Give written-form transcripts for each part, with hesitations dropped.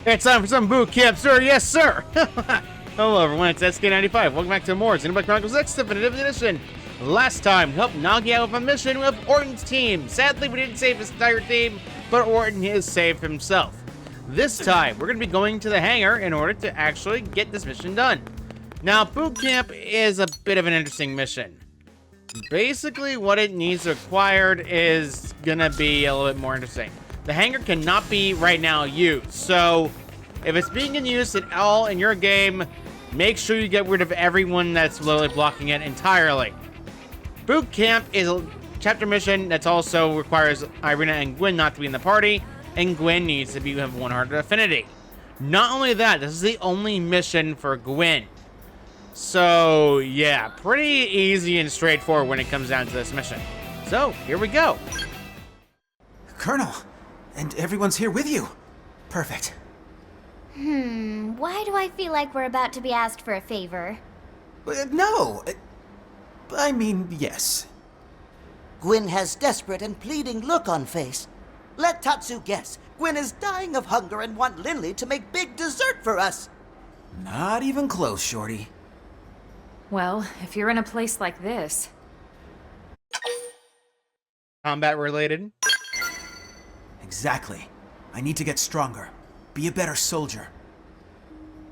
It's time for some boot camp, sir. Yes, sir. Hello, everyone. It's SK95. Welcome back to more Xenoblade Chronicles X Definitive Edition. Last time, we helped Nagi out with a mission with Orton's team. Sadly, we didn't save his entire team, but Orton has saved himself. This time, we're going to be going to the hangar in order to actually get this mission done. Now, boot camp is a bit of an interesting mission. Basically, what it needs required is going to be a little bit more interesting. The hangar cannot be right now used, so if it's being used at all in your game, make sure you get rid of everyone that's literally blocking it entirely. Boot camp is a chapter mission that also requires Irina and Gwen not to be in the party, and Gwen needs to have 100 affinity. Not only that, this is the only mission for Gwen. So, yeah, pretty easy and straightforward when it comes down to this mission. So, here we go. Colonel, and everyone's here with you. Perfect. Why do I feel like we're about to be asked for a favor? No. I mean, yes. Gwen has desperate and pleading look on face. Let Tatsu guess. Gwen is dying of hunger and want Linley to make big dessert for us. Not even close, Shorty. Well, if you're in a place like this... Combat related. Exactly. I need to get stronger. Be a better soldier.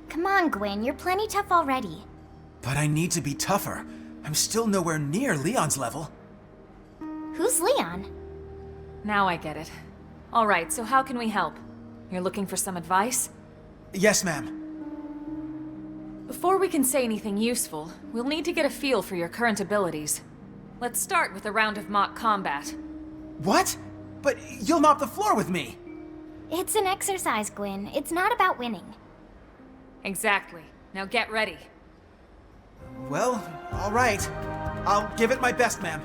Come on, Gwen, you're plenty tough already. But I need to be tougher. I'm still nowhere near Leon's level. Who's Leon? Now I get it. Alright, so how can we help? You're looking for some advice? Yes, ma'am. Before we can say anything useful, we'll need to get a feel for your current abilities. Let's start with a round of mock combat. What? But you'll mop the floor with me! It's an exercise, Gwen. It's not about winning. Exactly. Now get ready. Well, alright. I'll give it my best, ma'am.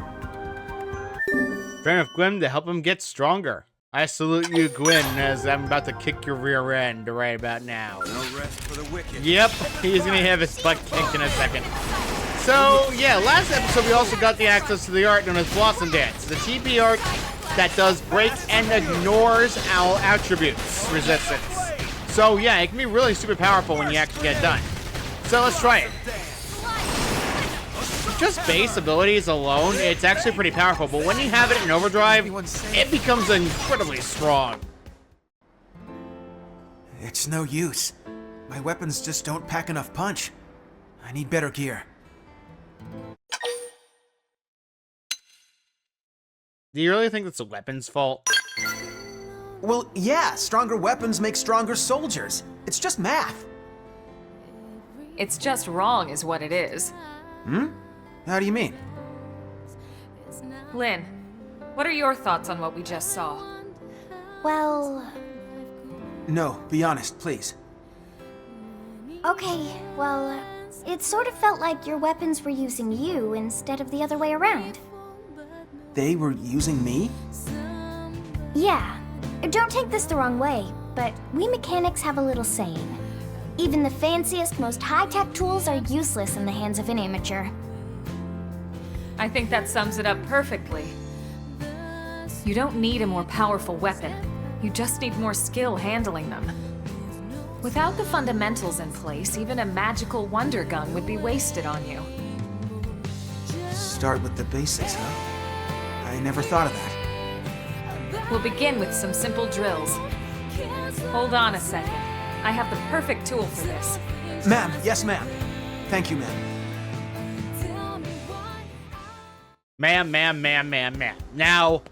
Train with Gwen to help him get stronger. I salute you, Gwen, as I'm about to kick your rear end right about now. No rest for the wicked. Yep, he's gonna have his butt kicked in a second. So, yeah, last episode we also got the access to the art known as Blossom Dance. The TP art that does break and ignores our attributes resistance. So, yeah, it can be really super powerful when you actually get it done. So, let's try it. Just base abilities alone, it's actually pretty powerful, but when you have it in overdrive, it becomes incredibly strong. It's no use. My weapons just don't pack enough punch. I need better gear. Do you really think that's the weapon's fault? Well, yeah, stronger weapons make stronger soldiers. It's just math. It's just wrong is what it is. How do you mean? Lynn, what are your thoughts on what we just saw? Well, No, be honest, please. okay, well, it sort of felt like your weapons were using you instead of the other way around. They were using me? Yeah, don't take this the wrong way, but we mechanics have a little saying. Even the fanciest, most high-tech tools are useless in the hands of an amateur. I think that sums it up perfectly. You don't need a more powerful weapon. You just need more skill handling them. Without the fundamentals in place, even a magical wonder gun would be wasted on you. Start with the basics, huh? I never thought of that. We'll begin with some simple drills. Hold on a second. I have the perfect tool for this. Ma'am, yes, ma'am. Thank you, ma'am. Ma'am. Now,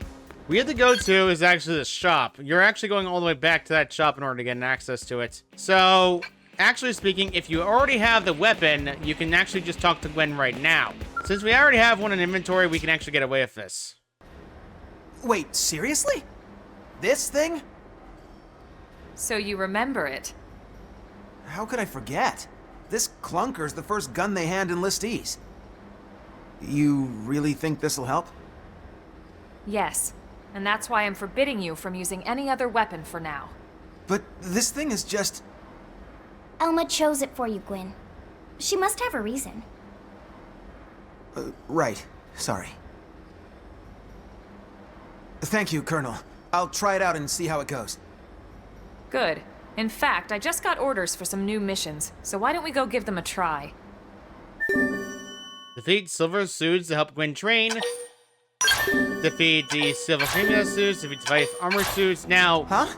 we have to go to is actually the shop. You're actually going all the way back to that shop in order to get access to it. So, actually speaking, if you already have the weapon, you can actually just talk to Gwen right now. Since we already have one in inventory, we can actually get away with this. Wait, seriously? This thing? So you remember it. How could I forget? This clunker's the first gun they hand enlistees. You really think this'll help? Yes, and that's why I'm forbidding you from using any other weapon for now. But this thing is just... Elma chose it for you, Gwen. She must have a reason. Right. Sorry. Thank you, Colonel. I'll try it out and see how it goes. Good. In fact, I just got orders for some new missions, so why don't we go give them a try? Defeat Silver Suits to help Gwen train. Defeat the Silver Female Suits. Defeat Device Armor Suits. Now... Huh?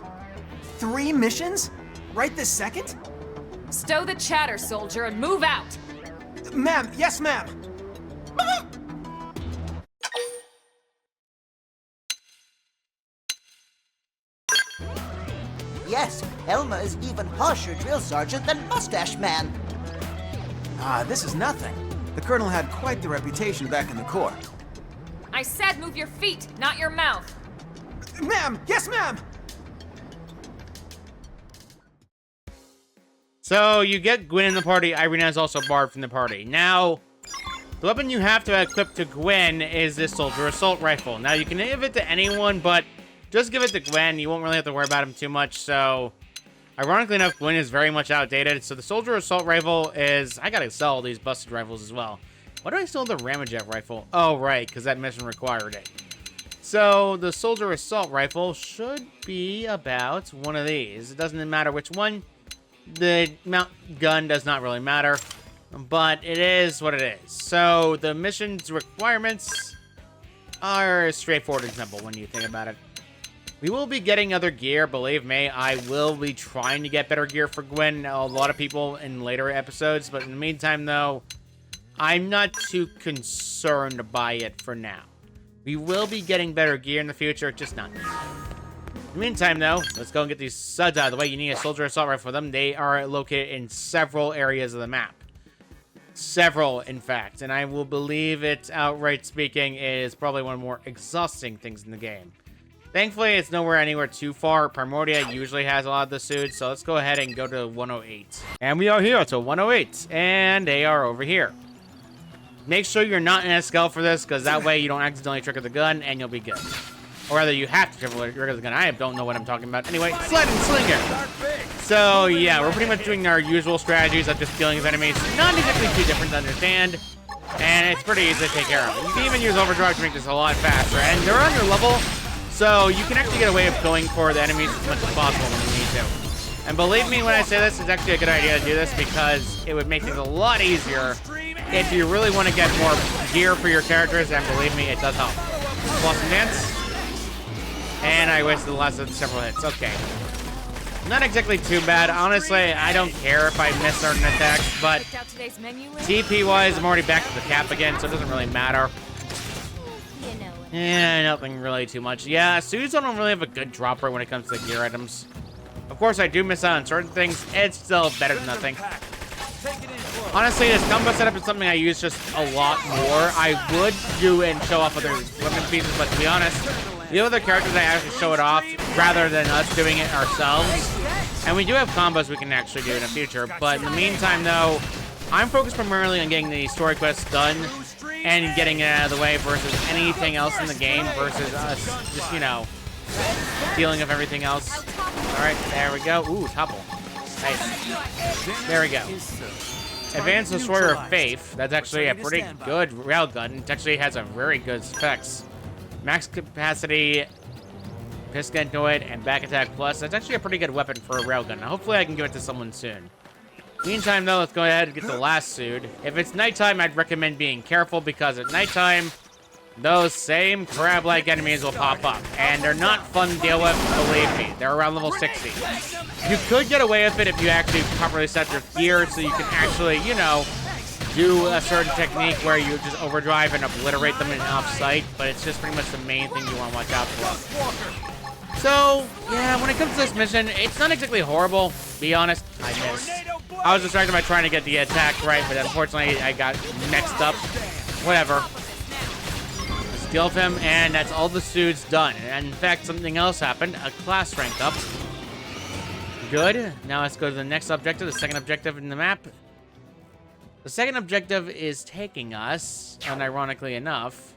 3 missions? Right this second? Stow the chatter, soldier, and move out! Ma'am, yes, ma'am! Yes, Elma is even harsher drill sergeant than Mustache Man. Ah, this is nothing. The Colonel had quite the reputation back in the Corps. I said move your feet, not your mouth! Ma'am! Yes, ma'am! So, you get Gwen in the party. Irina is also barred from the party. Now, the weapon you have to equip to Gwen is this Soldier Assault Rifle. Now, you can give it to anyone, but just give it to Gwen. You won't really have to worry about him too much, so... Ironically enough, Gwen is very much outdated, so the Soldier Assault Rifle is... I gotta sell these busted rifles as well. Why do I still have the Ramjet Rifle? Oh, right, because that mission required it. So, the Soldier Assault Rifle should be about one of these. It doesn't matter which one. The mount gun does not really matter, but it is what it is. So, the mission's requirements are straightforward and simple when you think about it. We will be getting other gear, believe me. I will be trying to get better gear for Gwen, a lot of people in later episodes, but in the meantime, though, I'm not too concerned by it for now. We will be getting better gear in the future, just not now. In the meantime, though, let's go and get these suds out of the way. You need a Soldier Assault Rifle for them. They are located in several areas of the map. Several, in fact. And I will believe it, outright speaking, is probably one of the more exhausting things in the game. Thankfully, it's nowhere anywhere too far. Primordia usually has a lot of the suits, so let's go ahead and go to 108. And we are here to 108, and they are over here. Make sure you're not in a skull for this, because that way you don't accidentally trigger the gun, and you'll be good. Or rather, you have to trigger the gun. I don't know what I'm talking about. Anyway, Sled and Slinger. So, yeah, we're pretty much doing our usual strategies of just dealing with enemies. Not exactly too different to understand, and it's pretty easy to take care of. You can even use Overdrive to make this a lot faster, and they're on your level, so you can actually get away with going for the enemies as much as possible when you need to. And believe me when I say this, it's actually a good idea to do this because it would make things a lot easier if you really want to get more gear for your characters, and believe me, it does help. Plus some dance. And I wasted the last of several hits. Okay. Not exactly too bad. Honestly, I don't care if I miss certain attacks, but TP-wise, I'm already back to the cap again, so it doesn't really matter. Yeah, nothing really too much. Yeah, suits don't really have a good drop rate when it comes to gear items. Of course, I do miss out on certain things. It's still better than nothing. Honestly, this combo setup is something I use just a lot more. I would do and show off other weapon pieces, but to be honest, the other characters I actually show it off rather than us doing it ourselves. And we do have combos we can actually do in the future, but in the meantime, though, I'm focused primarily on getting the story quests done and getting it out of the way versus anything else in the game versus us just, you know, dealing with everything else. Alright, there we go. Ooh, topple. Nice. There we go. Advanced Destroyer of Faith. That's actually a pretty good railgun. It actually has a very good specs. Max capacity, Piscantoid, and back attack plus. That's actually a pretty good weapon for a railgun. Now, hopefully I can give it to someone soon. Meantime, though, let's go ahead and get the last suit. If it's nighttime, I'd recommend being careful because at nighttime, those same crab-like enemies will pop up. And they're not fun to deal with, believe me. They're around level 60. You could get away with it if you actually properly set your gear so you can actually, you know, do a certain technique where you just overdrive and obliterate them in off-sight, but it's just pretty much the main thing you want to watch out for. So, yeah, when it comes to this mission, it's not exactly horrible. Be honest, I missed. I was distracted by trying to get the attack right, but unfortunately, I got mixed up. Whatever. Let's deal with him, and that's all the suits done. And in fact, something else happened. A class rank up. Good. Now let's go to the next objective, the second objective in the map. The second objective is taking us, unironically enough,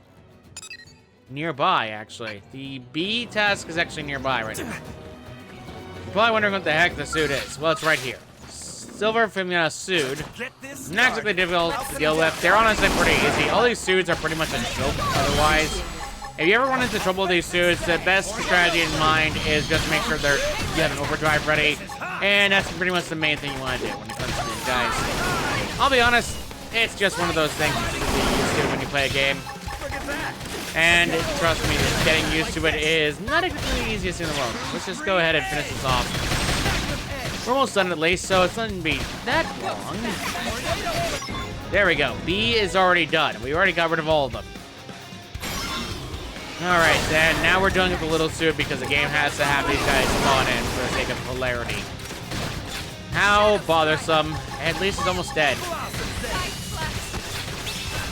nearby, actually. The B task is actually nearby right now. You're probably wondering what the heck the suit is. Well, it's right here. Silver Femina suit. Not exactly difficult to deal with. They're honestly pretty easy. All these suits are pretty much a joke otherwise. If you ever run into trouble with these suits, the best strategy in mind is just make sure you have an overdrive ready. And that's pretty much the main thing you want to do when it comes to these guys. I'll be honest, it's just one of those things you should be used to when you play a game. And trust me, getting used to it is not exactly the easiest in the world. Let's just go ahead and finish this off. We're almost done at least, so it's not going to be that long. There we go. B is already done. We already got rid of all of them. Alright, then now we're doing it a little suit because the game has to have these guys spawn in for the sake of polarity. How bothersome. At least it's almost dead.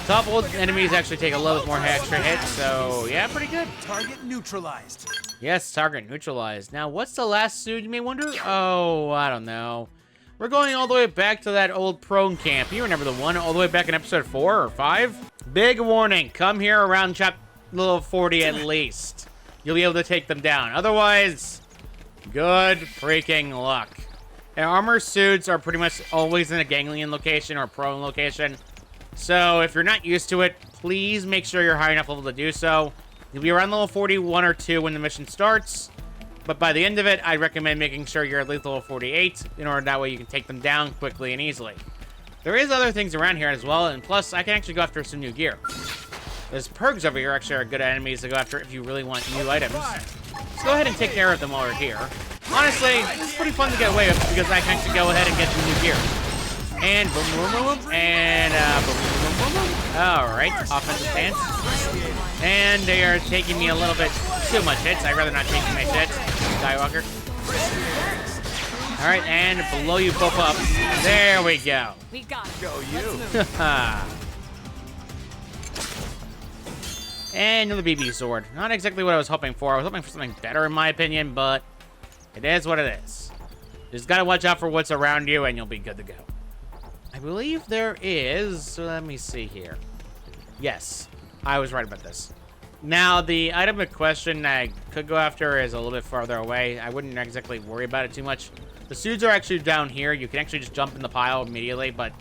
Toppled enemies actually take a little bit more extra hits, so yeah, pretty good. Target neutralized. Yes, target neutralized. Now, what's the last suit, you may wonder? Oh, I don't know. We're going all the way back to that old prone camp. You remember the one all the way back in episode 4 or 5? Big warning, come here around chapter 40 at least. You'll be able to take them down. Otherwise, good freaking luck. And armor suits are pretty much always in a ganglion location or prone location. So if you're not used to it, please make sure you're high enough level to do so. You'll be around level 41 or 2 when the mission starts. But by the end of it, I'd recommend making sure you're at least level 48 in order that way you can take them down quickly and easily. There is other things around here as well, and plus I can actually go after some new gear. There's perks over here actually are good enemies to go after if you really want new items. Let's go ahead and take care of them while we're here. Honestly, it's pretty fun to get away with because I can actually go ahead and get some new gear. And boom, boom, boom, boom, and boom, boom, boom, boom, boom. All right, offensive stance. And they are taking me a little bit too much hits. I'd rather not take too much hits. Skywalker. All right, and blow you both up. There we go. We got it. Go you. And another BB sword. Not exactly what I was hoping for. I was hoping for something better in my opinion, but it is what it is. Just gotta watch out for what's around you and you'll be good to go. I believe there is, so let me see here. Yes, I was right about this. Now, the item in question I could go after is a little bit farther away. I wouldn't exactly worry about it too much. The suits are actually down here. You can actually just jump in the pile immediately, but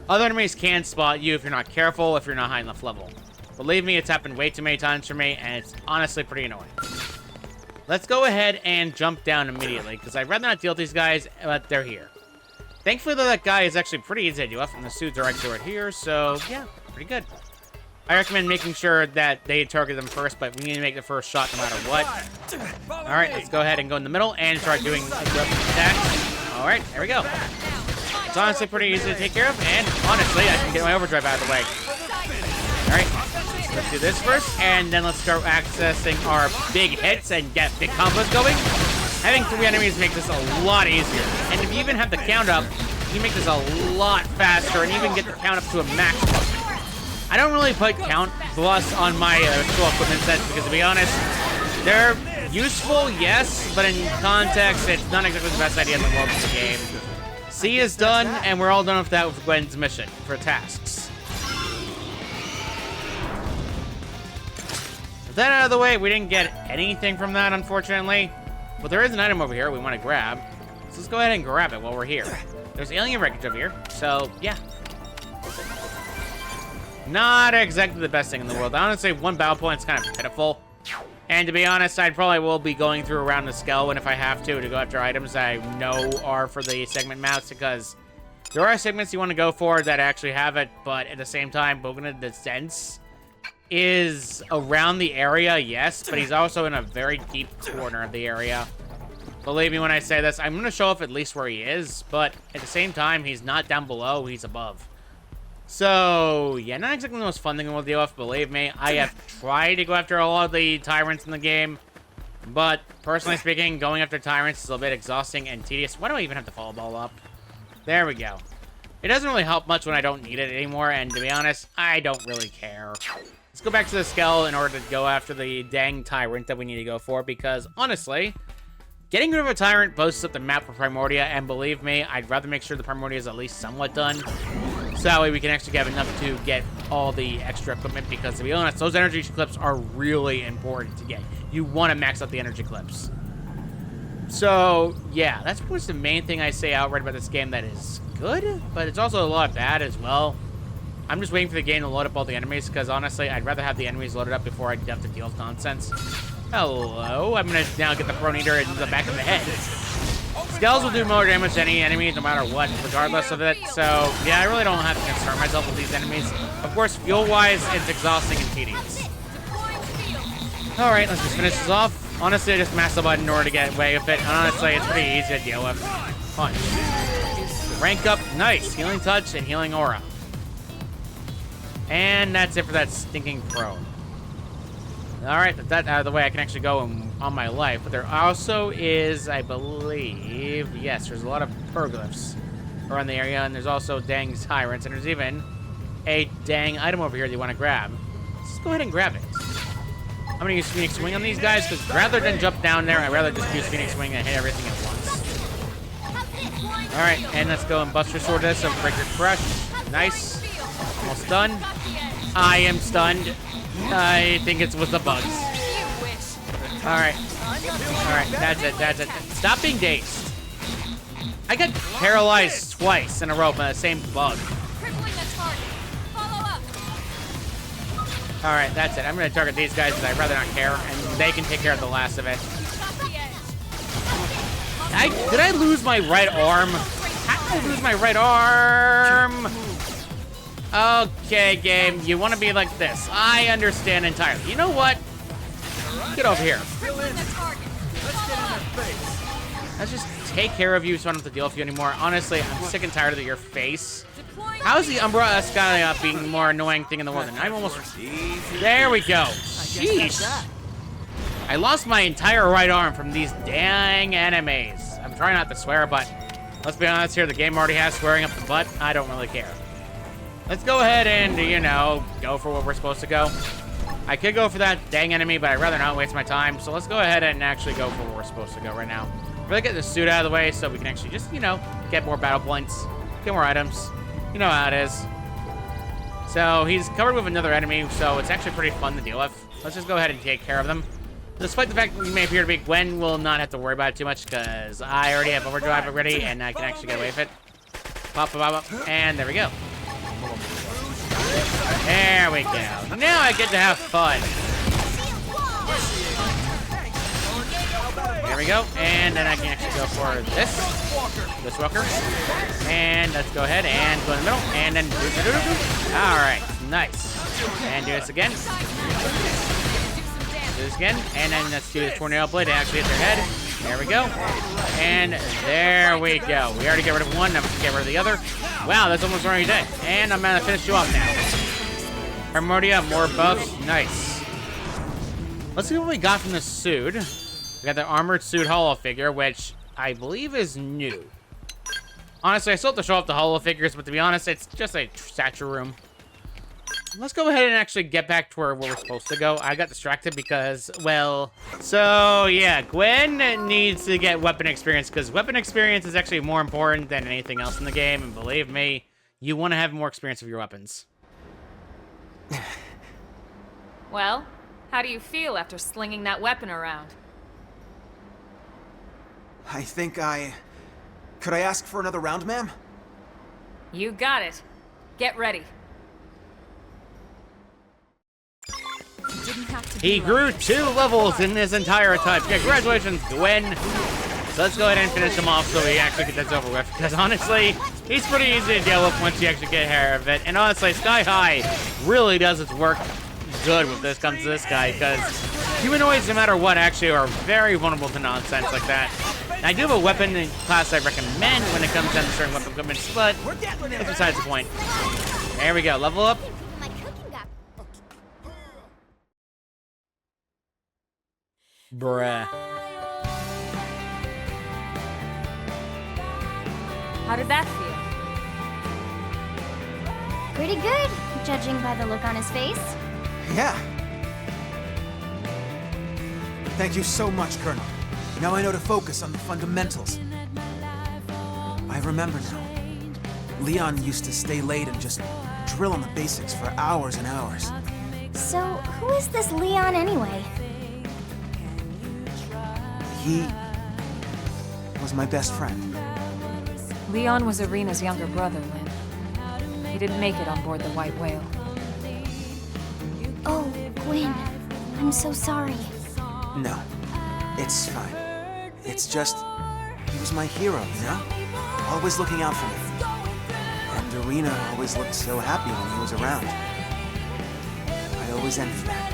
other enemies can spot you if you're not careful, if you're not high enough level. Believe me, it's happened way too many times for me, and it's honestly pretty annoying. Let's go ahead and jump down immediately, because I'd rather not deal with these guys, but they're here. Thankfully, though, that guy is actually pretty easy to deal with, and the suits are actually right here, so yeah, pretty good. I recommend making sure that they target them first, but we need to make the first shot no matter what. Alright, let's go ahead and go in the middle and start doing attacks. Alright, there we go. It's honestly pretty easy to take care of, and honestly, I can get my overdrive out of the way. Alright, let's do this first, and then let's start accessing our big hits and get big combos going. Having 3 enemies makes this a lot easier, and if you even have the count up, you can make this a lot faster and even get the count up to a maximum. I don't really put count plus on my actual equipment sets because, to be honest, they're useful, yes, but in context, it's not exactly the best idea in the world for the game. C is done, and we're all done with that with Gwen's mission for tasks. With that out of the way, we didn't get anything from that, unfortunately. But there is an item over here we want to grab. So let's go ahead and grab it while we're here. There's alien wreckage over here, so yeah. Not exactly the best thing in the world. Honestly, 1 battle point is kind of pitiful. And to be honest, I probably will be going through around the Skeleton if I have to go after items that I know are for the segment maps, because there are segments you want to go for that actually have it, but at the same time, Bogan the Sense is around the area, yes, but he's also in a very deep corner of the area. Believe me when I say this, I'm going to show off at least where he is, but at the same time, he's not down below, he's above. So, yeah, not exactly the most fun thing we'll deal with, believe me. I have tried to go after a lot of the tyrants in the game, but personally speaking, going after tyrants is a bit exhausting and tedious. Why do I even have to follow ball up? There we go. It doesn't really help much when I don't need it anymore, and to be honest, I don't really care. Let's go back to the Skell in order to go after the dang tyrant that we need to go for, because honestly, getting rid of a tyrant boosts up the map for Primordia, and believe me, I'd rather make sure the Primordia is at least somewhat done. So that way we can actually have enough to get all the extra equipment, because to be honest, those energy clips are really important to get. You want to max out the energy clips. So, yeah, that's pretty much the main thing I say outright about this game that is good, but it's also a lot bad as well. I'm just waiting for the game to load up all the enemies, because honestly, I'd rather have the enemies loaded up before I have to deal with nonsense. Hello, I'm gonna now get the Prone Eater in the back of the head. Skells will do more damage to any enemy, no matter what, regardless of it. So, yeah, I really don't have to concern myself with these enemies. Of course, fuel-wise, it's exhausting and tedious. Alright, let's just finish this off. Honestly, I just mash the button in order to get away with it. And honestly, it's pretty easy to deal with. Punch. Rank up, nice. Healing Touch and Healing Aura. And that's it for that stinking prone. Alright, with that out of the way, I can actually go on my life. But there also is, I believe, yes, there's a lot of perglyphs around the area. And there's also dang tyrants. And there's even a dang item over here that you want to grab. Let's go ahead and grab it. I'm going to use Phoenix Swing on these guys, because rather than jump down there, I'd rather just use Phoenix Swing and hit everything at once. Alright, and let's go and Buster Sword this and break your crush. Nice. Almost done. I am stunned. I think it's with the bugs. Alright. Alright, that's it. Stop being dazed. I got paralyzed twice in a row by the same bug. Alright, that's it. I'm going to target these guys because I'd rather not care, and they can take care of the last of it. Did I lose my right arm? How did I lose my right arm? Okay, game. You want to be like this. I understand entirely. You know what? Get over here. Let's just take care of you so I don't have to deal with you anymore. Honestly, I'm sick and tired of your face. How's the Umbrella Sky being the more annoying thing in the world? And I'm almost... There we go. Sheesh. I lost my entire right arm from these dang enemies. I'm trying not to swear, but let's be honest here. The game already has swearing up the butt. I don't really care. Let's go ahead and, you know, go for what we're supposed to go. I could go for that dang enemy, but I'd rather not waste my time. So let's go ahead and actually go for where we're supposed to go right now. Really get the suit out of the way so we can actually just, you know, get more battle points, get more items. You know how it is. So he's covered with another enemy, so it's actually pretty fun to deal with. Let's just go ahead and take care of them. Despite the fact that we may appear to be, Gwen will not have to worry about it too much because I already have overdrive already and I can actually get away with it. Pop, pop, pop, and there we go. There we go. Now I get to have fun. There we go. And then I can actually go for this walker. And let's go ahead and go in the middle. And then alright, nice. And do this again. Do this again. And then let's do the Tornado Blade to actually hit their head. There we go. And there we go. We already get rid of one. I'm going to get rid of the other. Wow, that's almost already dead. And I'm going to finish you off now. Primordia, more buffs. Nice. Let's see what we got from the suit. We got the Armored Suit Holo figure, which I believe is new. Honestly, I still have to show off the Holo figures, but to be honest, it's just a statue room. Let's go ahead and actually get back to where we're supposed to go. I got distracted because, well... So, yeah, Gwen needs to get weapon experience, because weapon experience is actually more important than anything else in the game, and believe me, you want to have more experience with your weapons. Well, how do you feel after slinging that weapon around? I think Could I ask for another round, ma'am? You got it. Get ready. He grew 2 levels in this entire time. Congratulations, Gwen. So let's go ahead and finish him off so we actually get this over with. Because honestly, he's pretty easy to deal with once you actually get care of it. And honestly, Sky High really does its work good when this comes to this guy. Because humanoids, no matter what, actually are very vulnerable to nonsense like that. And I do have a weapon in class I recommend when it comes down to certain weapon equipment, but that's besides the point. There we go, level up. Bruh. How did that feel? Pretty good, judging by the look on his face. Yeah. Thank you so much, Colonel. Now I know to focus on the fundamentals. I remember now. Leon used to stay late and just drill on the basics for hours and hours. So, who is this Leon anyway? He was my best friend. Leon was Irina's younger brother, Lynn. He didn't make it on board the White Whale. Oh, Gwen, I'm so sorry. No, it's fine. It's just, he was my hero, you know? Always looking out for me. And Arena always looked so happy when he was around. I always envied that.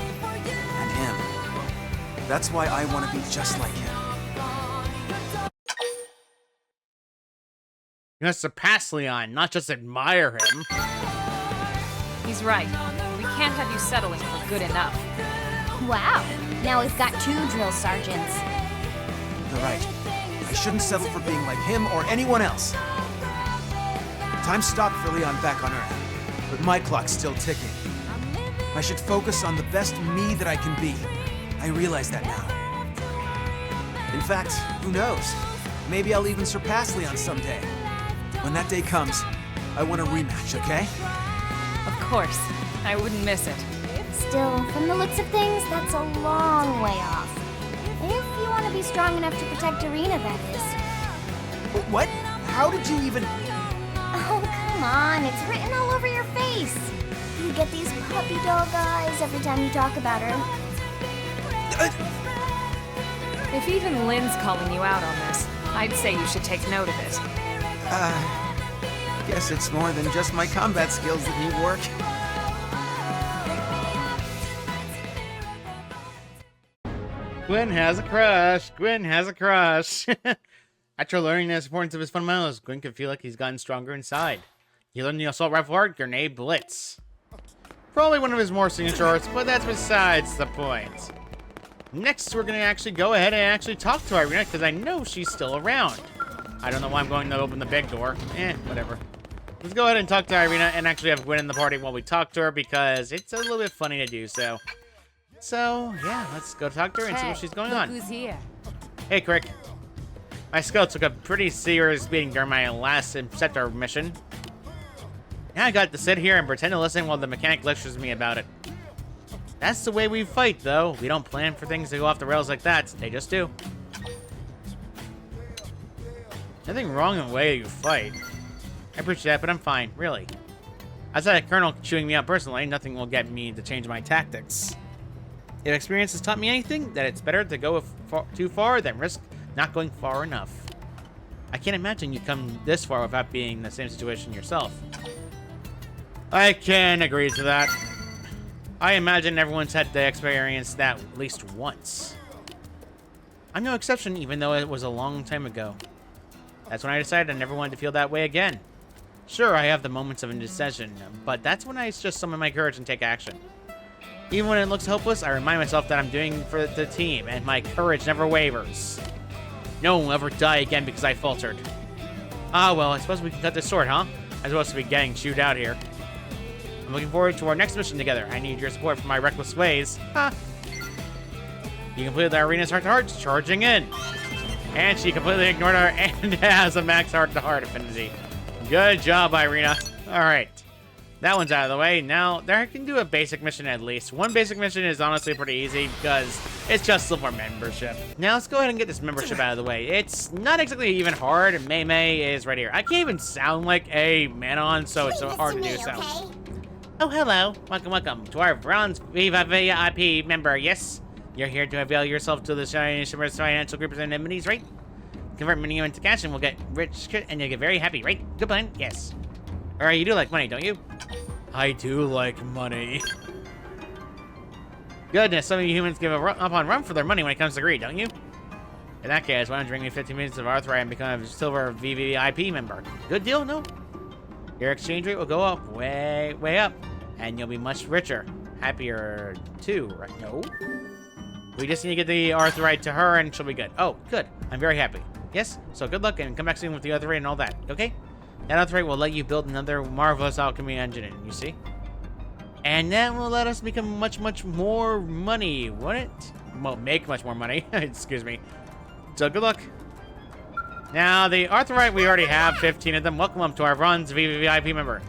And him. That's why I want to be just like him. You must surpass Leon, not just admire him. He's right. We can't have you settling for good enough. Wow, now we've got 2 drill sergeants. You're right. I shouldn't settle for being like him or anyone else. Time stopped for Leon back on Earth, but my clock's still ticking. I should focus on the best me that I can be. I realize that now. In fact, who knows? Maybe I'll even surpass Leon someday. When that day comes, I want a rematch, okay? Of course. I wouldn't miss it. Still, from the looks of things, that's a long way off. If you want to be strong enough to protect Arena, that is. What? How did you even... Oh, come on, it's written all over your face. You get these puppy dog eyes every time you talk about her. If even Lynn's calling you out on this, I'd say you should take note of it. Guess it's more than just my combat skills that need work. Gwen has a crush. Gwen has a crush. After learning the importance of his fundamentals, Gwen can feel like he's gotten stronger inside. He learned the assault rifle art, Grenade Blitz. Probably one of his more signature arts, but that's besides the point. Next, we're going to actually go ahead and actually talk to Irina, because I know she's still around. I don't know why I'm going to open the big door. Whatever. Let's go ahead and talk to Irina and actually have Gwen in the party while we talk to her, because it's a little bit funny to do so. So, yeah, let's go talk to her and see what she's going on. Who's here? Hey, Crick. My skull took a pretty serious beating during my last sector mission. Now I got to sit here and pretend to listen while the mechanic lectures me about it. That's the way we fight, though. We don't plan for things to go off the rails like that. They just do. Nothing wrong in the way you fight. I appreciate that, but I'm fine, really. Outside of Colonel chewing me out personally, nothing will get me to change my tactics. If experience has taught me anything, that it's better to go too far than risk not going far enough. I can't imagine you come this far without being in the same situation yourself. I can agree to that. I imagine everyone's had to experience that at least once. I'm no exception, even though it was a long time ago. That's when I decided I never wanted to feel that way again. Sure, I have the moments of indecision, but that's when I just summon my courage and take action. Even when it looks hopeless, I remind myself that I'm doing for the team, and my courage never wavers. No one will ever die again because I faltered. Ah, well, I suppose we can cut this short, huh? I'm supposed to be getting chewed out here. I'm looking forward to our next mission together. I need your support for my reckless ways. Ha! You completed the arena's heart-to-heart, charging in. And she completely ignored her and has a max heart-to-heart affinity. Good job, Irina. Alright. That one's out of the way. Now, there I can do a basic mission at least. One basic mission is honestly pretty easy because it's just silver membership. Now, let's go ahead and get this membership out of the way. It's not exactly even hard. May is right here. I can't even sound like a Manon, so it's so hard to do so. Oh, hello. Welcome to our bronze VIP member. Yes, you're here to avail yourself to the Shimmer's financial group and amenities, right? Convert money into cash and we'll get rich and you'll get very happy, right? Good plan? Yes. Alright, you do like money, don't you? I do like money. Goodness, some of you humans give up on run for their money when it comes to greed, don't you? In that case, why don't you bring me 15 minutes of Arthright and become a silver VVIP member? Good deal, no? Your exchange rate will go up, way up, and you'll be much richer. Happier, too, right? No? We just need to get the Arthright to her and she'll be good. Oh, good. I'm very happy. Yes? So good luck and come back soon with the Arthright and all that, okay? That Arthright will let you build another marvelous alchemy engine, you see? And that will let us become much more money, won't it? Well, make much more money. Excuse me. So good luck. Now, the Arthright, we already have 15 of them. Welcome up to our bronze VVIP member.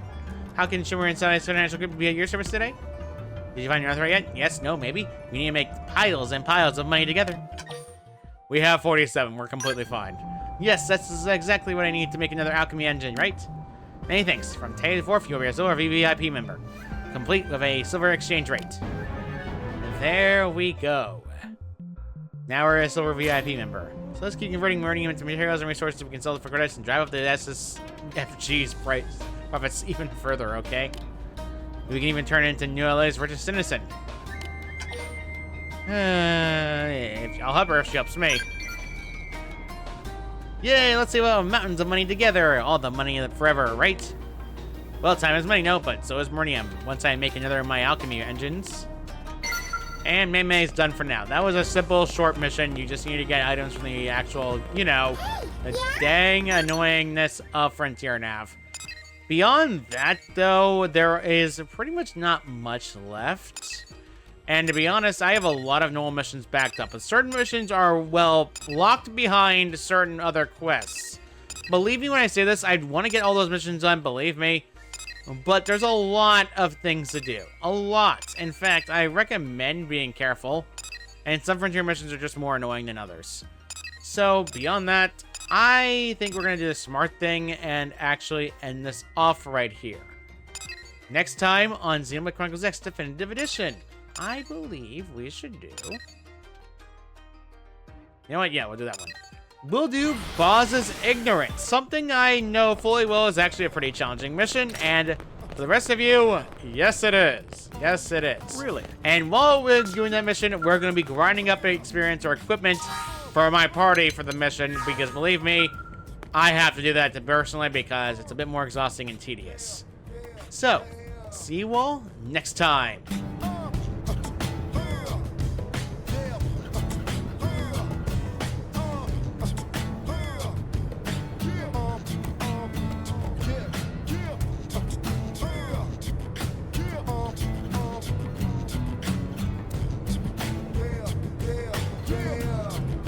How can Shimmer and Sunrise Financial Group be at your service today? Did you find your Arthright yet? Yes, no, maybe. We need to make piles and piles of money together. We have 47. We're completely fine. Yes, that's exactly what I need to make another alchemy engine, right? Many thanks. From today forth, you'll be a silver VVIP member, complete with a silver exchange rate. There we go. Now we're a silver VIP member. So let's keep converting money into materials and resources we can sell for credits and drive up the SSFG's price profits even further, okay? We can even turn it into New LA's richest citizen. I'll help her if she helps me. Yay, let's see what mountains of money together. All the money forever, right? Well, time is money, no, but so is Murnium. Once I make another of my alchemy engines. And May's done for now. That was a simple, short mission. You just need to get items from the actual, you know, the dang annoyingness of Frontier Nav. Beyond that, though, there is pretty much not much left. And to be honest, I have a lot of normal missions backed up. But certain missions are, well, locked behind certain other quests. Believe me when I say this, I'd want to get all those missions done, believe me. But there's a lot of things to do. A lot. In fact, I recommend being careful. And some Frontier missions are just more annoying than others. So, beyond that, I think we're going to do the smart thing and actually end this off right here. Next time on Xenoblade Chronicles X Definitive Edition, I believe we should do... You know what? Yeah, we'll do that one. We'll do Boz's Ignorance. Something I know fully well is actually a pretty challenging mission. And for the rest of you, yes it is. Yes it is. Really? And while we're doing that mission, we're going to be grinding up experience or equipment for my party for the mission. Because believe me, I have to do that personally because it's a bit more exhausting and tedious. So, see you all next time.